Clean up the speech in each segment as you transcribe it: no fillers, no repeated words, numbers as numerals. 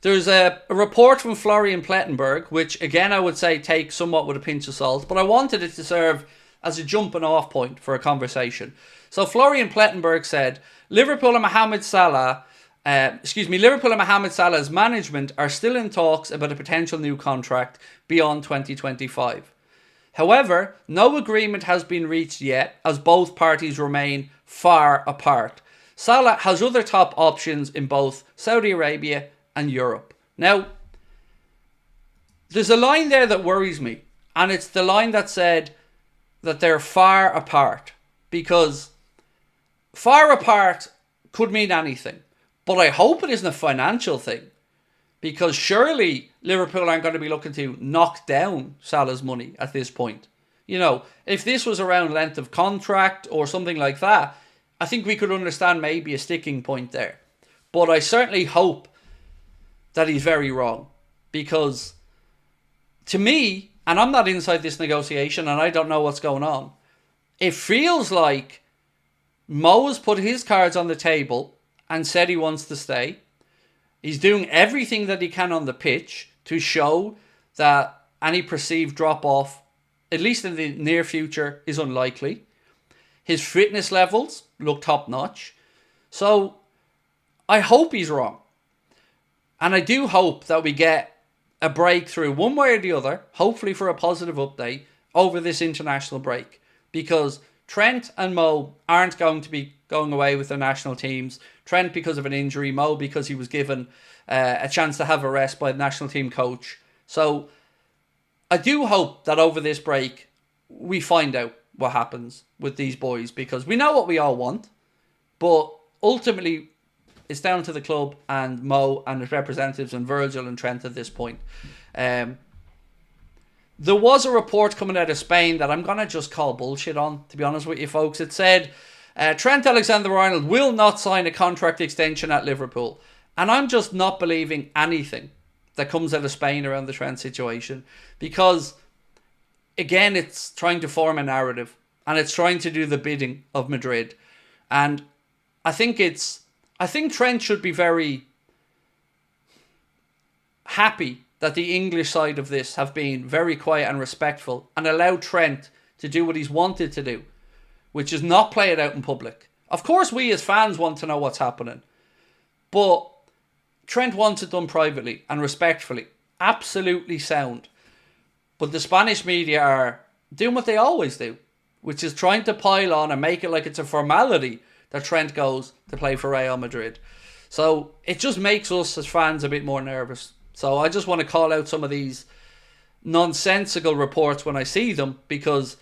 There's a report from Florian Plettenberg, which again I would say take somewhat with a pinch of salt, but I wanted it to serve as a jumping off point for a conversation. So Florian Plettenberg said, Liverpool and Mohamed Salah's management are still in talks about a potential new contract beyond 2025. However, no agreement has been reached yet, as both parties remain far apart. Salah has other top options in both Saudi Arabia and Europe. Now, there's a line there that worries me, and it's the line that said that they're far apart, because far apart could mean anything, but I hope it isn't a financial thing, because surely Liverpool aren't going to be looking to knock down Salah's money at this point. You know, if this was around length of contract or something like that, I think we could understand maybe a sticking point there. But I certainly hope that he's very wrong, because to me, and I'm not inside this negotiation and I don't know what's going on, it feels like Mo has put his cards on the table and said he wants to stay. He's doing everything that he can on the pitch to show that any perceived drop-off, at least in the near future, is unlikely. His fitness levels look top-notch. So I hope he's wrong. And I do hope that we get a breakthrough one way or the other, hopefully for a positive update, over this international break. Because Trent and Mo aren't going to be going away with their national teams. Trent because of an injury, Mo because he was given a chance to have a rest by the national team coach. So I do hope that over this break we find out what happens with these boys, because we know what we all want, but ultimately it's down to the club and Mo and his representatives and Virgil and Trent at this point. There was a report coming out of Spain that I'm going to just call bullshit on, to be honest with you folks. It said Trent Alexander-Arnold will not sign a contract extension at Liverpool. And I'm just not believing anything that comes out of Spain around the Trent situation, because again, it's trying to form a narrative and it's trying to do the bidding of Madrid. And I think Trent should be very happy that the English side of this have been very quiet and respectful and allowed Trent to do what he's wanted to do, which is not play it out in public. Of course, we as fans want to know what's happening, but Trent wants it done privately and respectfully. Absolutely sound. But the Spanish media are doing what they always do, which is trying to pile on and make it like it's a formality that Trent goes to play for Real Madrid. So it just makes us as fans a bit more nervous. So I just want to call out some of these nonsensical reports when I see them, because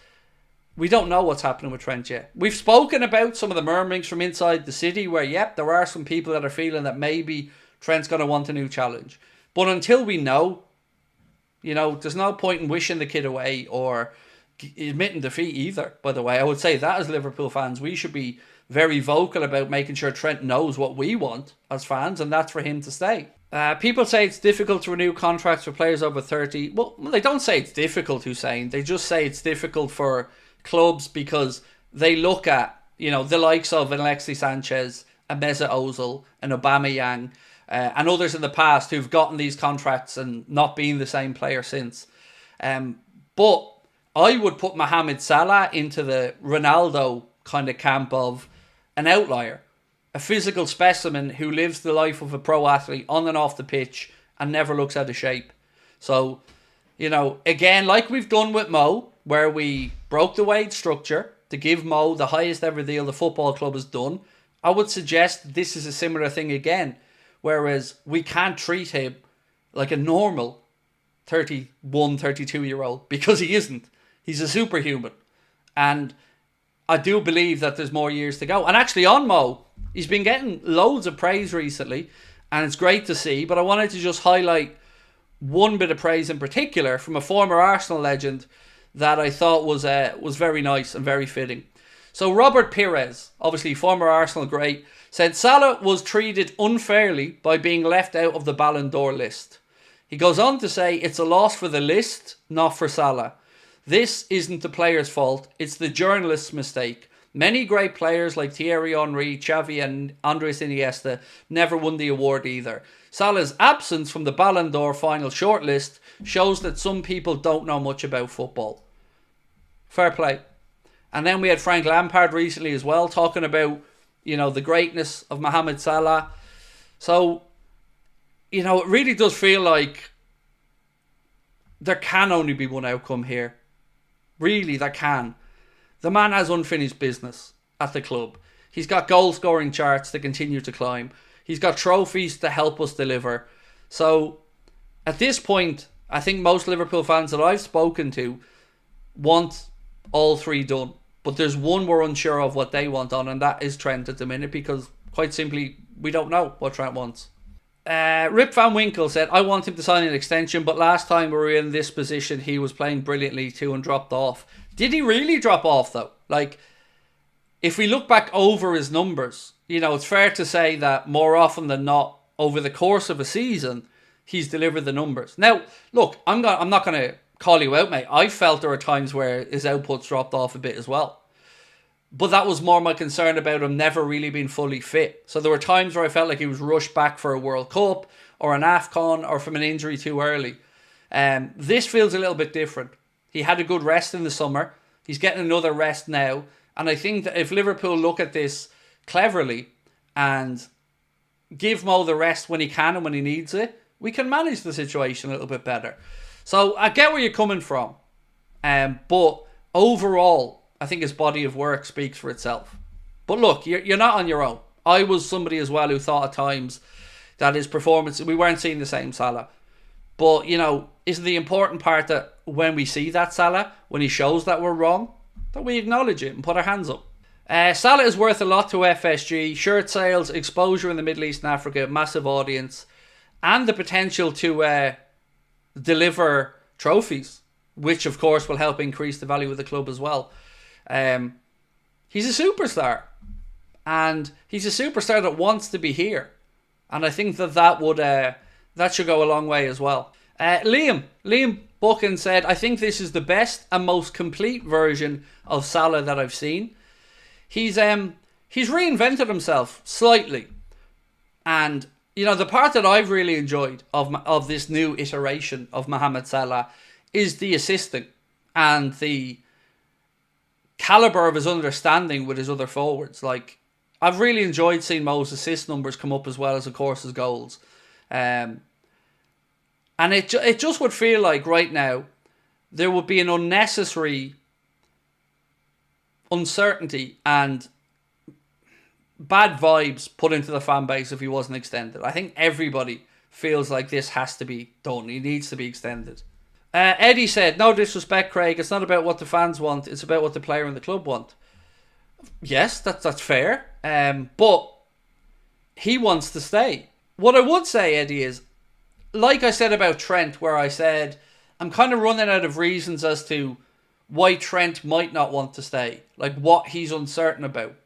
we don't know what's happening with Trent yet. We've spoken about some of the murmurings from inside the city where, yep, there are some people that are feeling that maybe Trent's going to want a new challenge. But until we know, there's no point in wishing the kid away or admitting defeat either, by the way. I would say that as Liverpool fans, we should be very vocal about making sure Trent knows what we want as fans, and that's for him to stay. People say it's difficult to renew contracts for players over 30. Well, they don't say it's difficult, Hussein. They just say it's difficult for clubs because they look at, the likes of Alexis Sanchez, and Mesut Ozil, and Aubameyang, and others in the past who've gotten these contracts and not been the same player since. But I would put Mohamed Salah into the Ronaldo kind of camp of an outlier, a physical specimen who lives the life of a pro athlete on and off the pitch and never looks out of shape. So, again, like we've done with Mo, where we broke the wage structure to give Mo the highest ever deal the football club has done, I would suggest this is a similar thing again, whereas we can't treat him like a normal 31, 32-year-old, because he isn't. He's a superhuman. And I do believe that there's more years to go. And actually on Mo, he's been getting loads of praise recently, and it's great to see, but I wanted to just highlight one bit of praise in particular from a former Arsenal legend that I thought was very nice and very fitting. So Robert Pires, obviously former Arsenal great, said Salah was treated unfairly by being left out of the Ballon d'Or list. He goes on to say, it's a loss for the list, not for Salah. This isn't the player's fault, it's the journalist's mistake. Many great players like Thierry Henry, Xavi and Andres Iniesta never won the award either. Salah's absence from the Ballon d'Or final shortlist shows that some people don't know much about football. Fair play. And then we had Frank Lampard recently as well, talking about, the greatness of Mohamed Salah. So, it really does feel like there can only be one outcome here. Really, there can. The man has unfinished business at the club. He's got goal-scoring charts to continue to climb. He's got trophies to help us deliver. So, at this point, I think most Liverpool fans that I've spoken to want all three done. But there's one we're unsure of what they want on, and that is Trent at the minute, because quite simply, we don't know what Trent wants. Rip Van Winkle said, I want him to sign an extension, but last time we were in this position, he was playing brilliantly too and dropped off. Did he really drop off, though? Like, if we look back over his numbers, it's fair to say that more often than not, over the course of a season, he's delivered the numbers. Now, look, I'm not going to call you out, mate. I felt there were times where his outputs dropped off a bit as well. But that was more my concern about him never really being fully fit. So there were times where I felt like he was rushed back for a World Cup or an AFCON or from an injury too early. This feels a little bit different. He had a good rest in the summer. He's getting another rest now. And I think that if Liverpool look at this cleverly and give Mo the rest when he can and when he needs it, we can manage the situation a little bit better. So I get where you're coming from. But overall, I think his body of work speaks for itself. But look, you're not on your own. I was somebody as well who thought at times that his performance, we weren't seeing the same Salah. But, isn't the important part that when we see that Salah, when he shows that we're wrong, that we acknowledge it and put our hands up. Salah is worth a lot to FSG. Shirt sales, exposure in the Middle East and Africa, massive audience, and the potential to deliver trophies, which of course will help increase the value of the club as well. He's a superstar, and he's a superstar that wants to be here, and I think that should go a long way as well. Liam Buchan said, I think this is the best and most complete version of Salah that I've seen. He's reinvented himself slightly, and the part that I've really enjoyed of this new iteration of Mohamed Salah is the assisting and the caliber of his understanding with his other forwards. Like, I've really enjoyed seeing Mo's assist numbers come up as well as, of course, his goals. And it just would feel like right now there would be an unnecessary uncertainty and bad vibes put into the fan base if he wasn't extended. I think everybody feels like this has to be done. He needs to be extended. Eddie said, no disrespect, Craig, it's not about what the fans want, it's about what the player and the club want. Yes, that's fair. But he wants to stay. What I would say, Eddie, is, like I said about Trent, where I said, I'm kind of running out of reasons as to why Trent might not want to stay. Like, what he's uncertain about.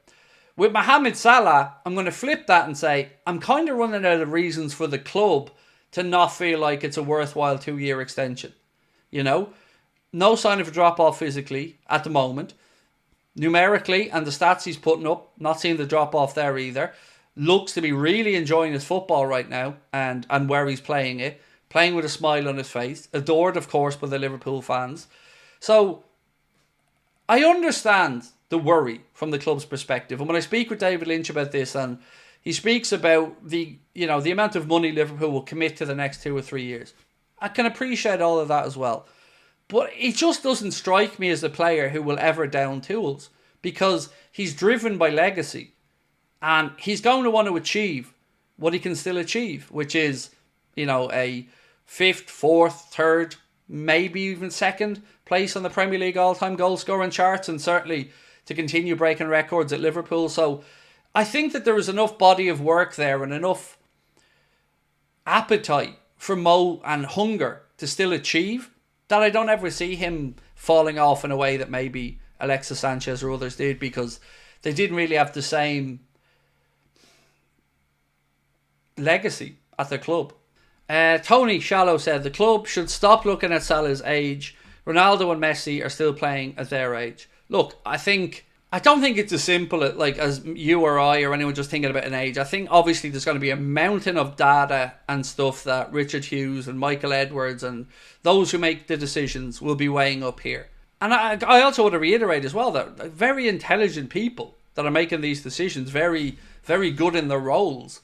With Mohamed Salah, I'm going to flip that and say, I'm kind of running out of reasons for the club to not feel like it's a worthwhile 2-year extension. No sign of a drop-off physically at the moment. Numerically, and the stats he's putting up, not seeing the drop-off there either. Looks to be really enjoying his football right now and where he's playing it. Playing with a smile on his face. Adored, of course, by the Liverpool fans. So, I understand the worry from the club's perspective. And when I speak with David Lynch about this, and he speaks about the amount of money Liverpool will commit to the next 2 or 3 years, I can appreciate all of that as well. But it just doesn't strike me as a player who will ever down tools, because he's driven by legacy. And he's going to want to achieve what he can still achieve, which is, a 5th, 4th, 3rd, maybe even 2nd place on the Premier League all-time goal-scoring charts, and certainly to continue breaking records at Liverpool. So I think that there is enough body of work there and enough appetite for Mo and hunger to still achieve that I don't ever see him falling off in a way that maybe Alexis Sanchez or others did, because they didn't really have the same legacy at the club. Tony Shallow said, the club should stop looking at Salah's age. Ronaldo and Messi are still playing at their age. Look, I think I don't think it's as simple as you or I or anyone just thinking about an age. I think obviously there's going to be a mountain of data and stuff that Richard Hughes and Michael Edwards and those who make the decisions will be weighing up here. And I also want to reiterate as well that very intelligent people that are making these decisions, very, very good in their roles,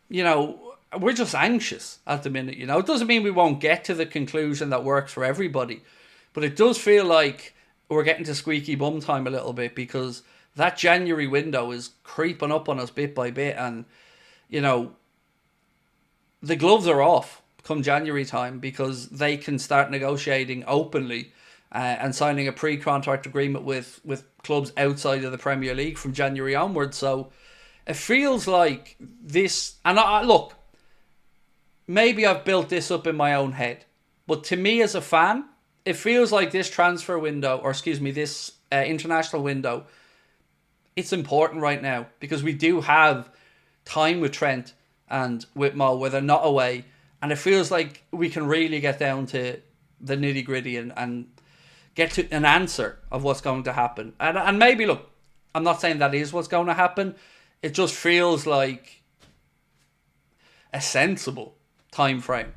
we're just anxious at the minute. It doesn't mean we won't get to the conclusion that works for everybody, but it does feel like we're getting to squeaky bum time a little bit, because that January window is creeping up on us bit by bit, and the gloves are off come January time, because they can start negotiating openly and signing a pre-contract agreement with clubs outside of the Premier League from January onwards. So it feels like this, and look, maybe I've built this up in my own head, but to me as a fan, it feels like this transfer window, this international window, it's important right now, because we do have time with Trent and Whitmore where they're not away, and it feels like we can really get down to the nitty gritty and get to an answer of what's going to happen. And maybe, look, I'm not saying that is what's going to happen. It just feels like a sensible time frame